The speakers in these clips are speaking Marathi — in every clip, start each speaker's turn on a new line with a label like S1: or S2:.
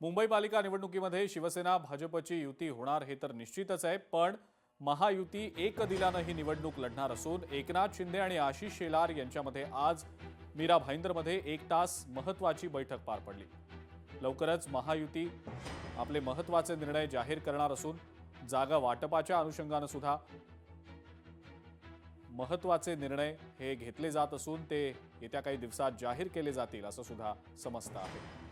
S1: मुंबई पालिका निवडणुकीमध्ये शिवसेना भाजपची युती होणार हे तर निश्चितच आहे, पण महायुती एक दिलानं ही निवडणूक लढणार असून एकनाथ शिंदे आणि आशिष शेलार यांच्यामध्ये आज मीरा भाईंदरमध्ये 1 तास महत्त्वाची बैठक पार पडली। लवकरच महायुती आपले महत्त्वाचे निर्णय जाहीर करणार असून जागा वाटपाच्या अनुषंगाने सुद्धा महत्त्वाचे निर्णय हे घेतले जात असून ते येत्या काही दिवसात जाहीर केले जातील असं सुद्धा समजतं आहे।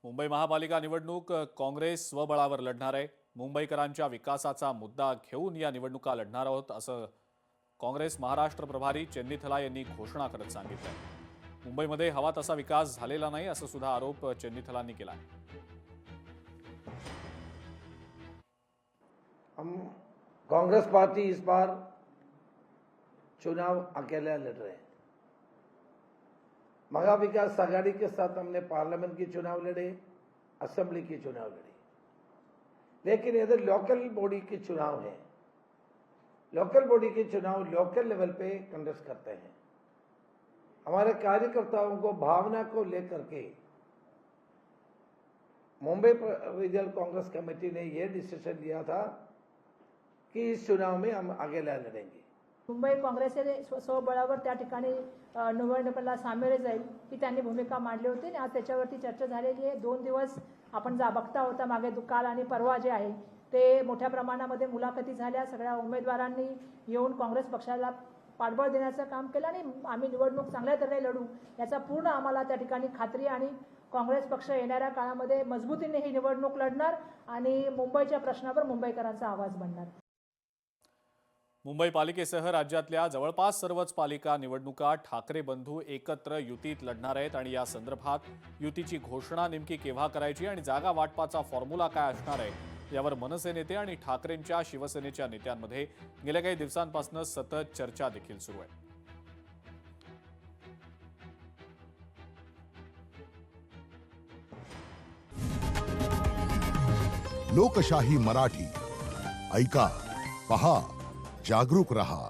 S1: मुंबई महापालिका निवडणूक काँग्रेस स्वबळावर लढणार आहे। मुंबईकरांच्या विकासाचा मुद्दा घेऊन या निवडणुका लढणार आहोत असं काँग्रेस महाराष्ट्र प्रभारी चेन्नीथला यांनी घोषणा करत सांगितलं। मुंबईमध्ये हवा तसा विकास झालेला नाही असं सुद्धा आरोप चेन्नीथलांनी केला।
S2: हम कांग्रेस पार्टी इस बार चुनाव अकेला लड़ रहे हैं। महा विकास आघाड़ी के साथ हमने पार्लियामेंट की चुनाव लड़े, असेंबली की चुनाव लड़ी, लेकिन इधर लोकल बॉडी के चुनाव है। लोकल बॉडी के चुनाव लोकल लेवल पे कंडक्ट करते हैं। हमारे कार्यकर्ताओं को भावना को लेकर के मुंबई रीजनल कांग्रेस कमेटी ने यह डिसीजन लिया था कि इस चुनाव में हम अकेला लड़ेंगे।
S3: मुंबई काँग्रेसने स्वबळावर त्या ठिकाणी निवडणुकीला सामील जाईल ही त्यांनी भूमिका मांडली होती आणि आज त्याच्यावरती चर्चा झालेली आहे। 2 दिवस आपण बघता होता मागे काल आणि परवा जे आहे ते मोठ्या प्रमाणामध्ये मुलाखती झाल्या। सगळ्या उमेदवारांनी येऊन काँग्रेस पक्षाला पाठबळ देण्याचं काम केलं आणि आम्ही निवडणूक चांगल्या तऱ्हेने लढू याचा पूर्ण आम्हाला त्या ठिकाणी खात्री आणि काँग्रेस पक्ष येणाऱ्या काळामध्ये मजबूतीने ही निवडणूक लढणार आणि मुंबईच्या प्रश्नावर मुंबईकरांचा आवाज बनणार।
S1: मुंबई पालिकेसह राज्यातल्या जवळपास सर्वच पालिका निवडणुका ठाकरे बंधू एकत्र युतीत लढणार आहेत आणि या संदर्भात युतीची घोषणा नेमकी केव्हा करायची आणि जागा वाटपाचा फॉर्म्युला काय असणार आहे यावर मनसे नेते आणि ठाकरेंच्या शिवसेनेच्या नेत्यांमध्ये गेल्या काही दिवसांपासून सतत चर्चा देखील सुरू आहे।
S4: लोकशाही मराठी ऐका, पहा, जागरूक रहा।